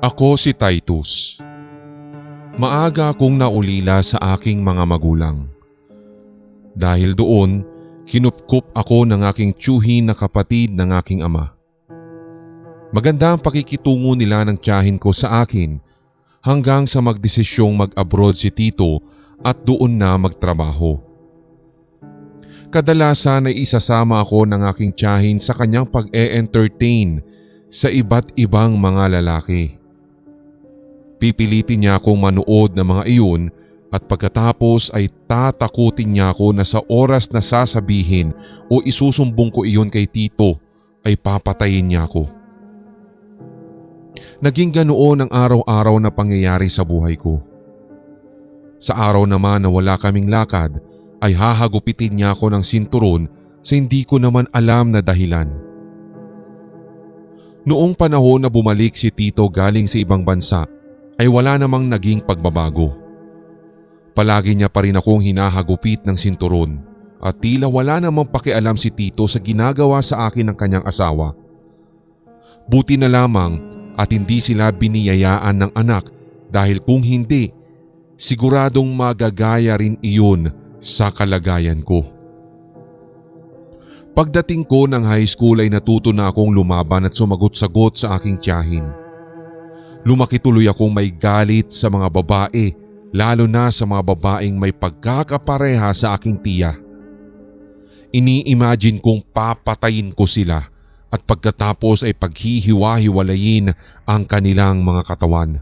Ako si Titus. Maaga akong naulila sa aking mga magulang. Dahil doon, kinupkup ako ng aking tiyuhin na kapatid ng aking ama. Maganda ang pakikitungo nila ng tiyahin ko sa akin hanggang sa magdesisyong mag-abroad si Tito at doon na magtrabaho. Kadalasan ay isasama ako ng aking tiyahin sa kanyang pag-e-entertain sa iba't ibang mga lalaki. Pipilitin niya akong manood ng mga iyon at pagkatapos ay tatakutin niya ako na sa oras na sasabihin o isusumbong ko iyon kay Tito ay papatayin niya ako. Naging ganoon ang araw-araw na pangyayari sa buhay ko. Sa araw naman na wala kaming lakad ay hahagupitin niya ako ng sinturon sa hindi ko naman alam na dahilan. Noong panahon na bumalik si Tito galing sa ibang bansa ay wala namang naging pagbabago. Palagi niya pa rin akong hinahagupit ng sinturon at tila wala namang pakialam si Tito sa ginagawa sa akin ng kanyang asawa. Buti na lamang at hindi sila biniyayaan ng anak dahil kung hindi, siguradong magagaya rin iyon sa kalagayan ko. Pagdating ko ng high school ay natuto na akong lumaban at sumagot-sagot sa aking tiyahin. Lumaki tuloy akong may galit sa mga babae, lalo na sa mga babaeng may pagkakapareha sa aking tiya. Ini-imagine kong papatayin ko sila at pagkatapos ay paghihiwa-hiwalayin ang kanilang mga katawan.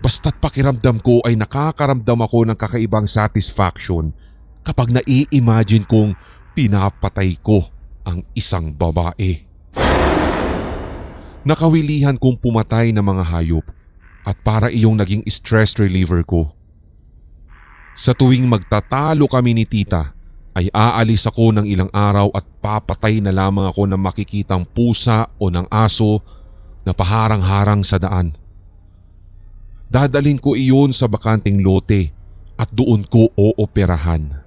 Basta't pakiramdam ko ay nakakaramdam ako ng kakaibang satisfaction kapag nai-imagine kong pinapatay ko ang isang babae. Nakawilihan kong pumatay ng mga hayop at para iyong naging stress reliever ko. Sa tuwing magtatalo kami ni tita ay aalis ako ng ilang araw at papatay na lamang ako ng makikitang pusa o ng aso na paharang-harang sa daan. Dadalhin ko iyon sa bakanting lote at doon ko ooperahan.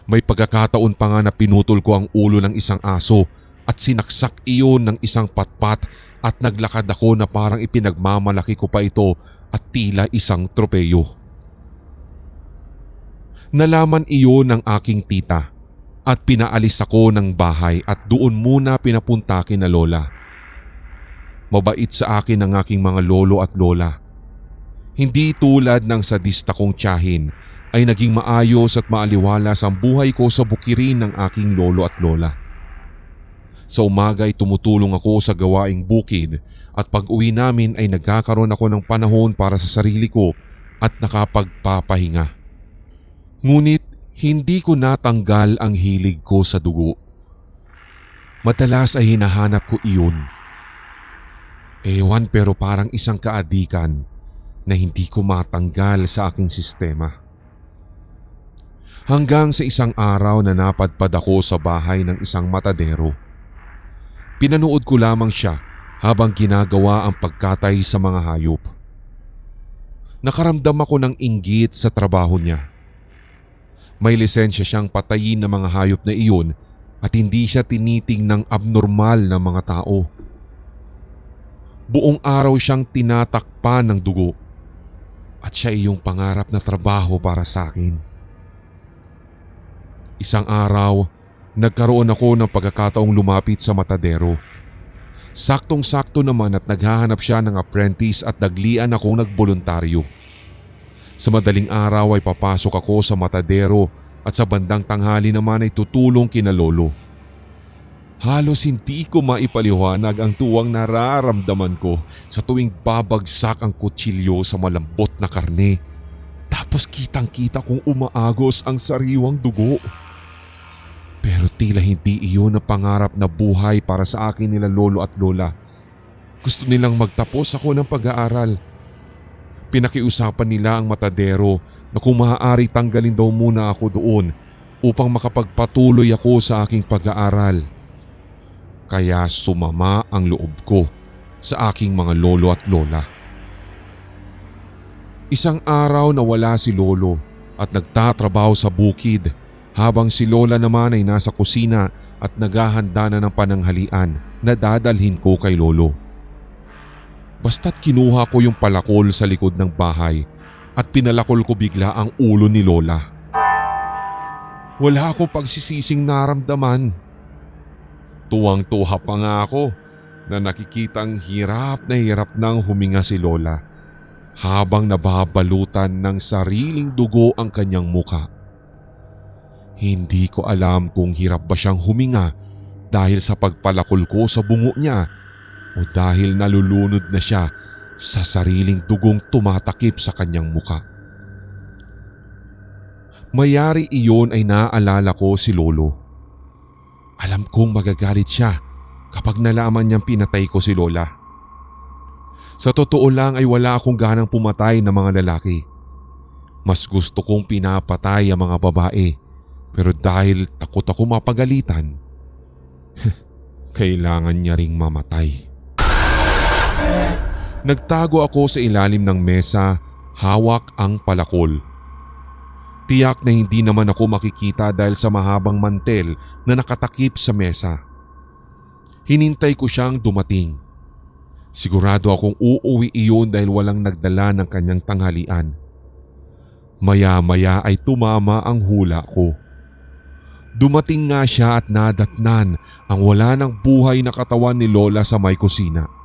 May pagkakataon pa nga na pinutol ko ang ulo ng isang aso at sinaksak iyon ng isang patpat at naglakad ako na parang ipinagmamalaki ko pa ito at tila isang tropeyo. Nalaman iyon ng aking tita at pinaalis ako ng bahay at doon muna pinapunta kina lola. Mabait sa akin ang aking mga lolo at lola. Hindi tulad ng sadista kong tiyahin ay naging maayos at maaliwalas ang buhay ko sa bukirin ng aking lolo at lola. Sa umaga ay tumutulong ako sa gawaing bukid at pag-uwi namin ay nagkakaroon ako ng panahon para sa sarili ko at nakapagpapahinga. Ngunit hindi ko natanggal ang hilig ko sa dugo. Madalas ay hinahanap ko iyon. Ewan pero parang isang kaadikan na hindi ko matanggal sa aking sistema. Hanggang sa isang araw na napadpad ako sa bahay ng isang matadero. Pinanood ko lamang siya habang ginagawa ang pagkatay sa mga hayop. Nakaramdam ako ng inggit sa trabaho niya. May lisensya siyang patayin ng mga hayop na iyon at hindi siya tinitingnang abnormal ng mga tao. Buong araw siyang tinatakpan ng dugo at siya iyong pangarap na trabaho para sa akin. Isang araw, nagkaroon ako ng pagkakataong lumapit sa matadero. Saktong-sakto naman at naghahanap siya ng apprentice at naglian akong nagboluntaryo. Sa madaling araw ay papasok ako sa matadero at sa bandang tanghali naman ay tutulong kina lolo. Halos hindi ko maipaliwanag ang tuwang nararamdaman ko sa tuwing babagsak ang kutsilyo sa malambot na karne. Tapos kitang-kita kong umaagos ang sariwang dugo. Pero tila hindi iyon ang pangarap na buhay para sa akin nila lolo at lola. Gusto nilang magtapos ako ng pag-aaral. Pinakiusapan nila ang matadero na kung maaari tanggalin daw muna ako doon upang makapagpatuloy ako sa aking pag-aaral. Kaya sumama ang loob ko sa aking mga lolo at lola. Isang araw na wala si lolo at nagtatrabaho sa bukid habang si lola naman ay nasa kusina at naghahanda na ng pananghalian na dadalhin ko kay lolo. Basta't kinuha ko yung palakol sa likod ng bahay at pinalakol ko bigla ang ulo ni Lola. Wala akong pagsisising naramdaman. Tuwang-tuwa pa nga ako na nakikitang hirap nang huminga si Lola habang nababalutan ng sariling dugo ang kanyang muka. Hindi ko alam kung hirap ba siyang huminga dahil sa pagpalakol ko sa bungo niya o dahil nalulunod na siya sa sariling dugong tumatakip sa kanyang muka. Mayari iyon ay naaalala ko si Lolo. Alam kong magagalit siya kapag nalaman niyang pinatay ko si Lola. Sa totoo lang ay wala akong ganang pumatay ng mga lalaki. Mas gusto kong pinapatay ang mga babae, pero dahil takot ako mapagalitan, kailangan niya ring mamatay. Nagtago ako sa ilalim ng mesa, hawak ang palakol. Tiyak na hindi naman ako makikita dahil sa mahabang mantel na nakatakip sa mesa. Hinintay ko siyang dumating. Sigurado akong uuwi iyon dahil walang nagdala ng kanyang tanghalian. Maya-maya ay tumama ang hula ko. Dumating nga siya at nadatnan ang wala ng buhay na katawan ni Lola sa may kusina.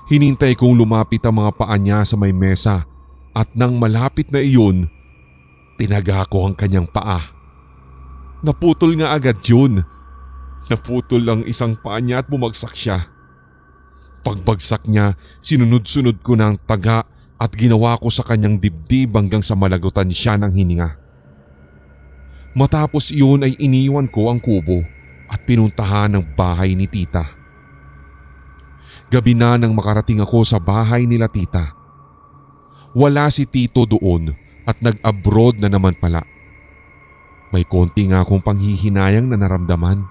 Hinintay kong lumapit ang mga paa niya sa may mesa at nang malapit na iyon, tinaga ko ang kanyang paa. Naputol nga agad yun. Naputol ang isang paa niya at bumagsak siya. Pagbagsak niya, sinunod-sunod ko ng taga at ginawa ko sa kanyang dibdib hanggang sa malagutan siya ng hininga. Matapos iyon ay iniwan ko ang kubo at pinuntahan ng bahay ni tita. Gabi na nang makarating ako sa bahay nila tita. Wala si tito doon at nag-abroad na naman pala. May konti nga akong panghihinayang na naramdaman.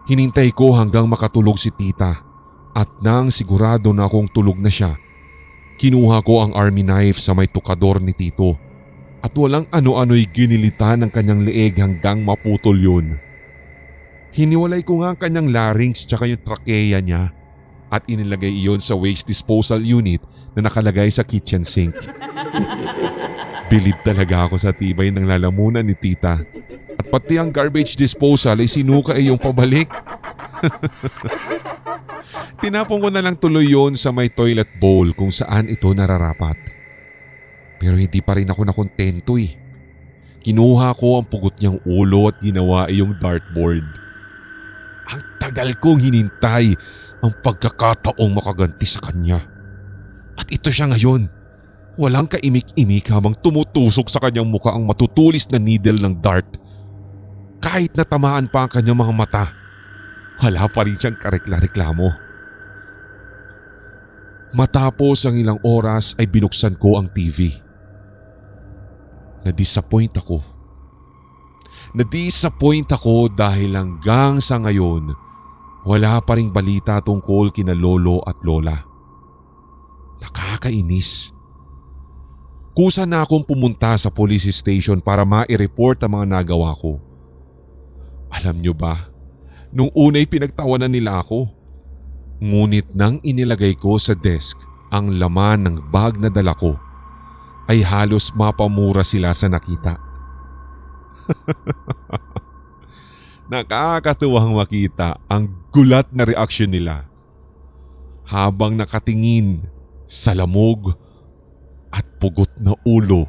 Hinintay ko hanggang makatulog si tita at nang sigurado na akong tulog na siya, kinuha ko ang army knife sa may tukador ni tito at walang ano-ano'y ginilitan ng kanyang leeg hanggang maputol yun. Hiniwalay ko nga ang kanyang larynx tsaka yung trachea niya at inilagay iyon sa waste disposal unit na nakalagay sa kitchen sink. Bilib talaga ako sa tibay ng lalamunan ni tita at pati ang garbage disposal ay sinuka iyong pabalik. Tinapon ko na lang tuloy yon sa may toilet bowl kung saan ito nararapat. Pero hindi pa rin ako nakontento eh. Kinuha ko ang pugot niyang ulo at ginawa iyong dartboard. Ang tagal kong hinintay ang pagkakataong makaganti sa kanya. At ito siya ngayon. Walang kaimik-imik habang tumutusok sa kanyang mukha ang matutulis na needle ng dart. Kahit natamaan pa ang kanyang mga mata, wala pa rin siyang karekla-reklamo. Matapos ang ilang oras ay binuksan ko ang TV. Na-disappoint ako dahil hanggang sa ngayon wala pa ring balita tungkol kina lolo at lola. Nakakainis. Kusa na akong pumunta sa police station para ma-report ang mga nagawa ko. Alam nyo ba, nung una'y pinagtawanan nila ako. Ngunit nang inilagay ko sa desk ang laman ng bag na dala ko, ay halos mapamura sila sa nakita. Nakakatuwang makita ang gulat na reaksyon nila habang nakatingin sa lamog at pugot na ulo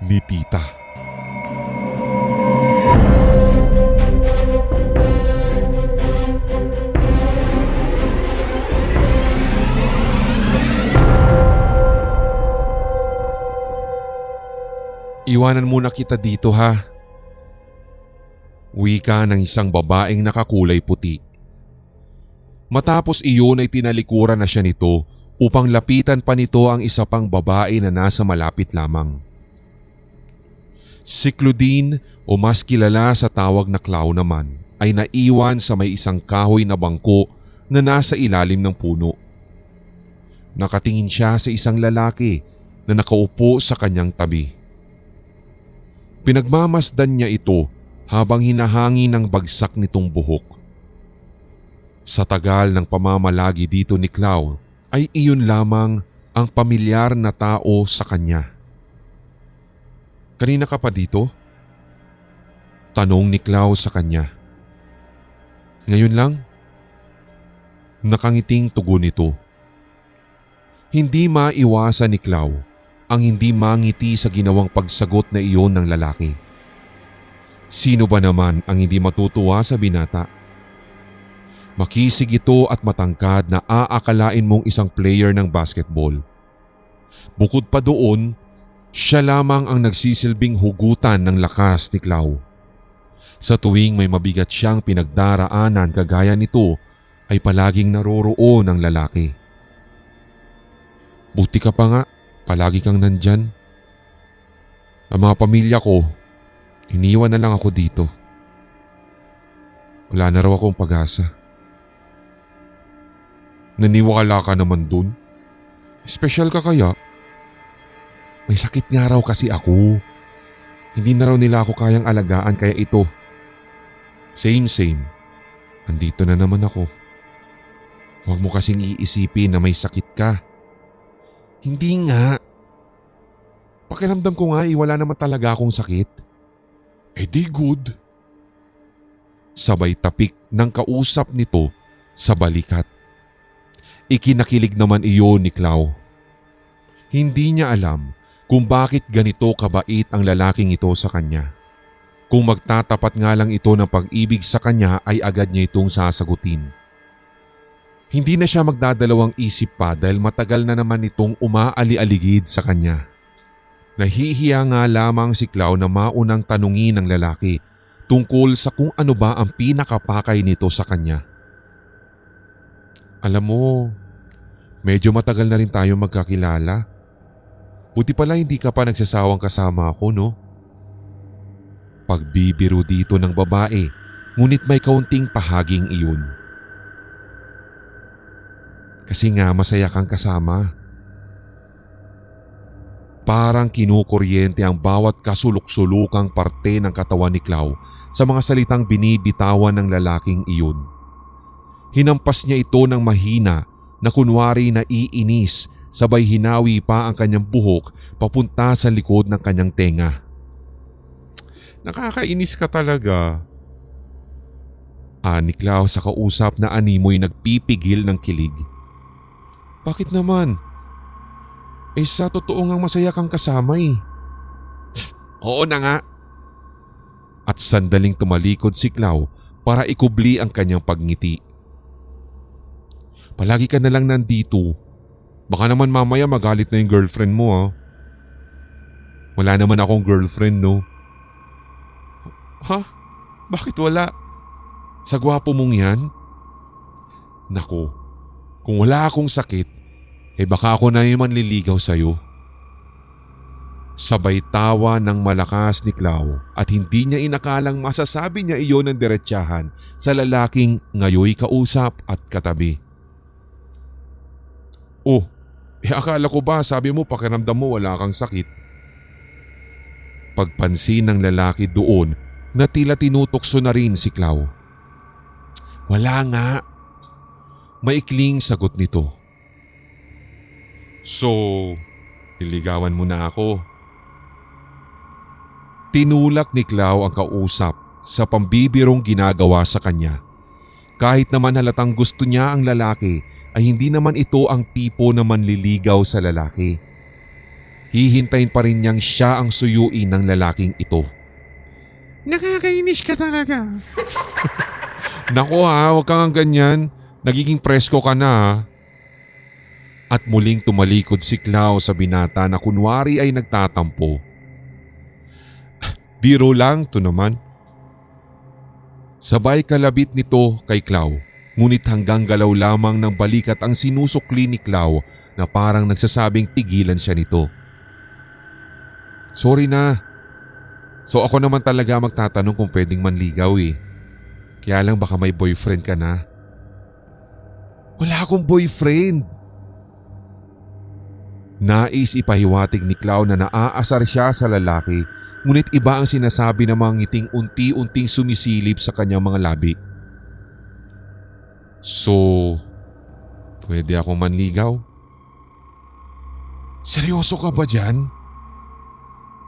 ni tita. Iwanan muna kita dito ha. Wika ng isang babaeng nakakulay puti. Matapos iyon ay tinalikuran na siya nito upang lapitan pa nito ang isa pang babae na nasa malapit lamang. Si Claudine o mas kilala sa tawag na Clau naman ay naiwan sa may isang kahoy na bangko na nasa ilalim ng puno. Nakatingin siya sa isang lalaki na nakaupo sa kanyang tabi. Pinagmamasdan niya ito habang hinahangin ng bagsak nitong buhok. Sa tagal ng pamamalagi dito ni Clau ay iyon lamang ang pamilyar na tao sa kanya. "Kanina ka pa dito?" tanong ni Clau sa kanya. "Ngayon lang?" nakangiting tugon nito. Hindi maiwasan ni Clau ang hindi mangiti sa ginawang pagsagot na iyon ng lalaki. Sino ba naman ang hindi matutuwa sa binata? Makisig ito at matangkad na aakalain mong isang player ng basketball. Bukod pa doon, siya lamang ang nagsisilbing hugutan ng lakas ni Clau. Sa tuwing may mabigat siyang pinagdaraanan kagaya nito ay palaging naroroon ang lalaki. "Buti ka pa nga, palagi kang nandyan. Ang mga pamilya ko, iniwan na lang ako dito. Wala na raw akong pag-asa." "Naniwala ka naman dun? Espesyal ka kaya?" "May sakit nga raw kasi ako. Hindi na raw nila ako kayang alagaan kaya ito. Same. Andito na naman ako. Huwag mo kasing iisipin na may sakit ka." "Hindi nga. Pakiramdam ko nga wala naman talaga akong sakit." "Eh di good." Sabay tapik ng kausap nito sa balikat. Ikinakilig naman iyon ni Clau. Hindi niya alam kung bakit ganito kabait ang lalaking ito sa kanya. Kung magtatapat nga lang ito ng pag-ibig sa kanya ay agad niya itong sasagutin. Hindi na siya magdadalawang isip pa dahil matagal na naman itong umaali-aligid sa kanya. Nahihiya nga lamang si Clau na maunang tanungin ng lalaki tungkol sa kung ano ba ang pinakapakay nito sa kanya. "Alam mo, medyo matagal na rin tayo magkakilala. Buti pala hindi ka pa nagsasawang kasama ako, no?" Pagbibiro dito ng babae, ngunit may kaunting pahaging iyon. "Kasi nga masaya kang kasama." Parang kinukuryente ang bawat kasulok-sulukang parte ng katawan ni Clau sa mga salitang binibitawan ng lalaking iyon. Hinampas niya ito ng mahina na kunwari naiinis, sabay hinawi pa ang kanyang buhok papunta sa likod ng kanyang tenga. "Nakakainis ka talaga." Ani Clau sa kausap na animoy nagpipigil ng kilig. "Bakit naman? Sa totoo ngang masaya kang kasama eh." "Oo na nga." At sandaling tumalikod si Clau para ikubli ang kanyang pagngiti. "Palagi ka na lang nandito. Baka naman mamaya magalit na yung girlfriend mo ha." "Wala naman akong girlfriend, no." "Ha? Bakit wala? Sa gwapo mong yan?" "Naku, kung wala akong sakit, baka ako na yung manliligaw sa'yo." Sabay tawa ng malakas ni Clau at hindi niya inakalang masasabi niya iyon ng diretsahan sa lalaking ngayoy kausap at katabi. "Oh, akala ko ba sabi mo pakiramdam mo wala kang sakit?" Pagpansin ng lalaki doon na tila tinutokso na rin si Clau. "Wala nga." Maikling sagot nito. "So, niligawan mo na ako?" Tinulak ni Clau ang kausap sa pambibirong ginagawa sa kanya. Kahit naman halatang gusto niya ang lalaki ay hindi naman ito ang tipo na manliligaw sa lalaki. Hihintayin pa rin niyang siya ang suyuin ng lalaking ito. "Nakakainis ka talaga." "Naku ha, huwag kang ganyan. Nagiging presko ka na ha." At muling tumalikod si Clau sa binata na kunwari ay nagtatampo. "Biro lang to naman." Sabay kalabit nito kay Clau, ngunit hanggang galaw lamang ng balikat ang sinusukli ni Clau na parang nagsasabing tigilan siya nito. "Sorry na. So ako naman talaga magtatanong kung pwedeng manligaw eh. Kaya lang baka may boyfriend ka na." "Wala akong boyfriend." Nais ipahiwatig ni Clau na naaasar siya sa lalaki, ngunit iba ang sinasabi ng mga ngiting unti-unting sumisilip sa kanyang mga labi. "So, Pwede akong manligaw? Seryoso ka ba dyan?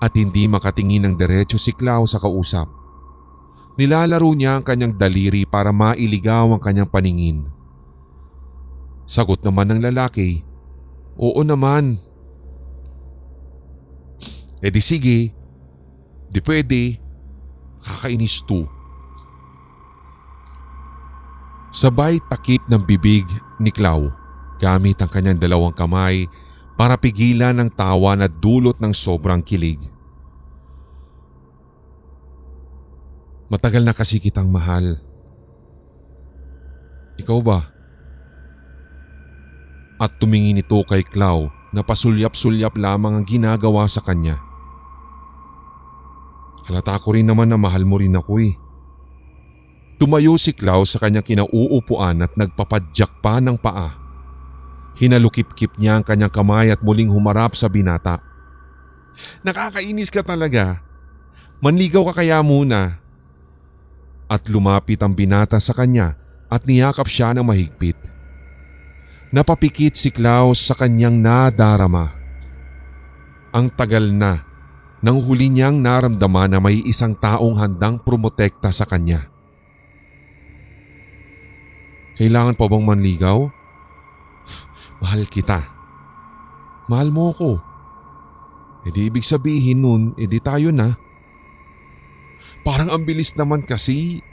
At hindi makatingin ng diretso si Clau sa kausap. Nilalaro niya ang kanyang daliri para mailigaw ang kanyang paningin. Sagot naman ng lalaki, oo naman. E di sige, di pwede, kakainis to. Sabay takip ng bibig ni Clau gamit ang kanyang dalawang kamay para pigilan ang tawa na dulot ng sobrang kilig. Matagal na kasi kitang mahal. Ikaw ba? At tumingin ito kay Clau na pasulyap-sulyap lamang ang ginagawa sa kanya. Halata ko rin naman na mahal mo rin ako eh. Tumayo si Clau sa kanyang kinauupuan at nagpapadyak pa ng paa. Hinalukip-kip niya ang kanyang kamay at muling humarap sa binata. Nakakainis ka talaga. Manligaw ka kaya muna. At lumapit ang binata sa kanya at niyakap siya ng mahigpit. Napapikit si Clau sa kanyang nadarama. Ang tagal na nang huli niyang naramdaman na may isang taong handang promotekta sa kanya. Kailangan pa bang manligaw? Mahal kita. Mahal mo ko. E di ibig sabihin nun, e di tayo na. Parang ang bilis naman kasi.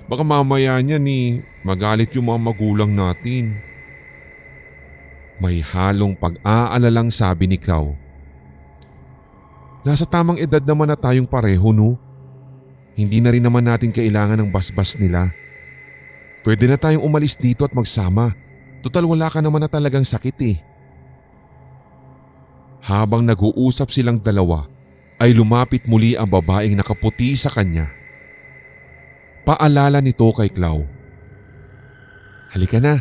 Baka mamaya niyan magalit yung mga magulang natin. May halong pag-aalalang sabi ni Clau. Nasa tamang edad naman na tayong pareho no? Hindi na rin naman natin kailangan ng basbas nila. Pwede na tayong umalis dito at magsama. Total wala ka naman na talagang sakit eh. Habang nag-uusap silang dalawa ay lumapit muli ang babaeng nakaputi sa kanya. Paalala nito kay Clau. Halika na,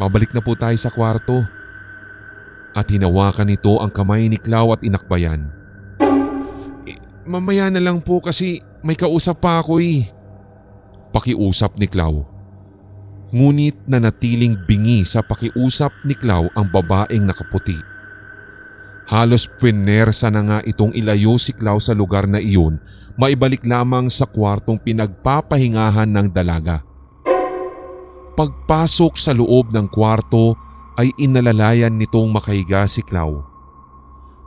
mabalik na po tayo sa kwarto. At hinawakan nito ang kamay ni Clau at inakbayan. Mamaya na lang po kasi may kausap pa ako eh. Pakiusap ni Clau. Ngunit nanatiling bingi sa pakiusap ni Clau ang babaeng nakaputi. Halos pinersa na nga itong ilayo si Clau sa lugar na iyon, maibalik lamang sa kwartong pinagpapahingahan ng dalaga. Pagpasok sa loob ng kwarto ay inalalayan nitong makahiga si Clau.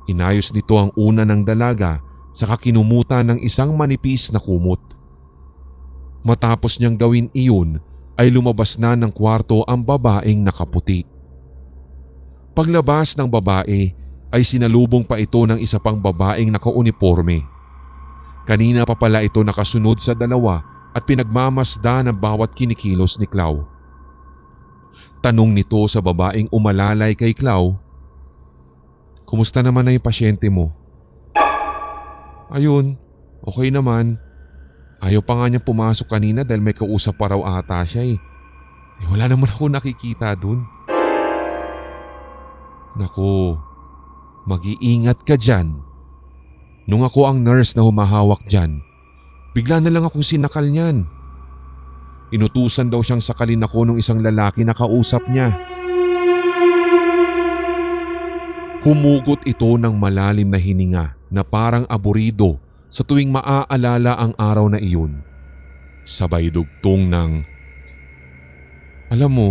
Inayos nito ang una ng dalaga saka kinumutan ng isang manipis na kumot. Matapos niyang gawin iyon ay lumabas na ng kwarto ang babaeng nakaputi. Paglabas ng babae ay sinalubong pa ito ng isa pang babaeng nakauniporme. Kanina pa pala ito nakasunod sa dalawa at pinagmamasda ng bawat kinikilos ni Clau. Tanong nito sa babaeng umalalay kay Clau, "Kumusta naman na yung pasyente mo?" "Ayun, okay naman. Ayaw pa nga niya pumasok kanina dahil may kausap pa raw ata siya eh. Wala naman ako nakikita dun." "Naku, mag-iingat ka dyan. Nung ako ang nurse na humahawak dyan, bigla na lang akong sinakal niyan. Inutusan daw siyang sakalin ako nung isang lalaki na kausap niya." Humugot ito ng malalim na hininga na parang aburido sa tuwing maaalala ang araw na iyon. Sabay dugtong ng, "Alam mo,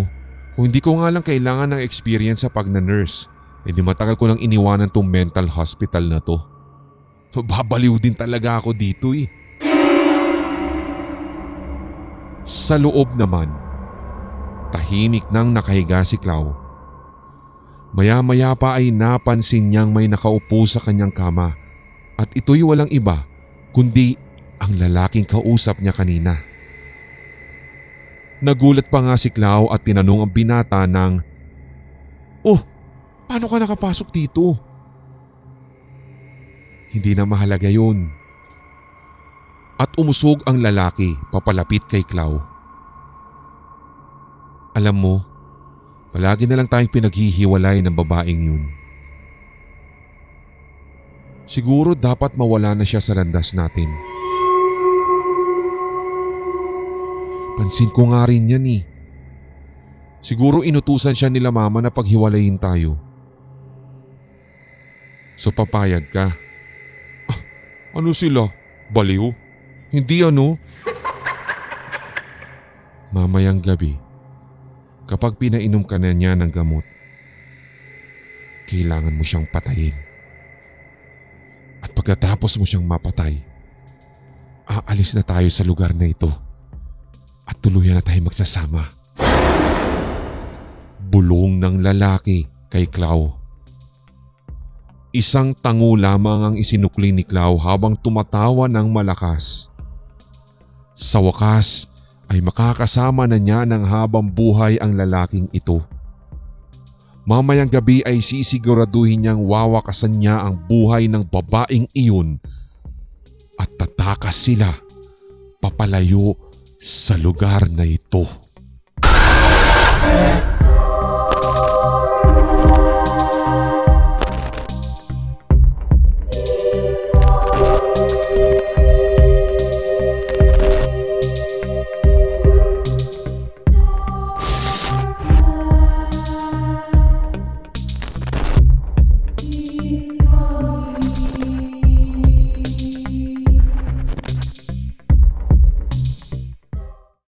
kung hindi ko nga lang kailangan ng experience sa pagna-nurse, di matagal ko nang iniwanan tong mental hospital na to. Babaliw din talaga ako dito eh." Sa loob naman, tahimik nang nakahiga si Clau. Maya-maya pa ay napansin niyang may nakaupo sa kanyang kama at ito'y walang iba kundi ang lalaking kausap niya kanina. Nagulat pa nga si Clau at tinanong ang binata ng, "Oh, paano ka nakapasok dito?" "Hindi na mahalaga yun." At umusog ang lalaki papalapit kay Clau. "Alam mo, palagi na lang tayong pinaghihiwalay ng babaeng yun. Siguro dapat mawala na siya sa landas natin. Pansin ko nga rin yan eh. Siguro inutusan siya nila mama na paghiwalayin tayo. So papayag ka? Ano sila? Baliw? Hindi ano? Mamayang gabi, kapag pinainom ka na niya ng gamot, kailangan mo siyang patayin. At pagkatapos mo siyang mapatay, aalis na tayo sa lugar na ito at tuluyan na tayo magsasama. Bulong ng lalaki kay Clau. Isang tango lamang ang isinukli ni Clau habang tumatawa ng malakas. Sa wakas ay makakasama na niya ng habang buhay ang lalaking ito. Mamayang gabi ay sisiguraduhin niyang wawakasan niya ang buhay ng babaeng iyon at tatakas sila papalayo sa lugar na ito.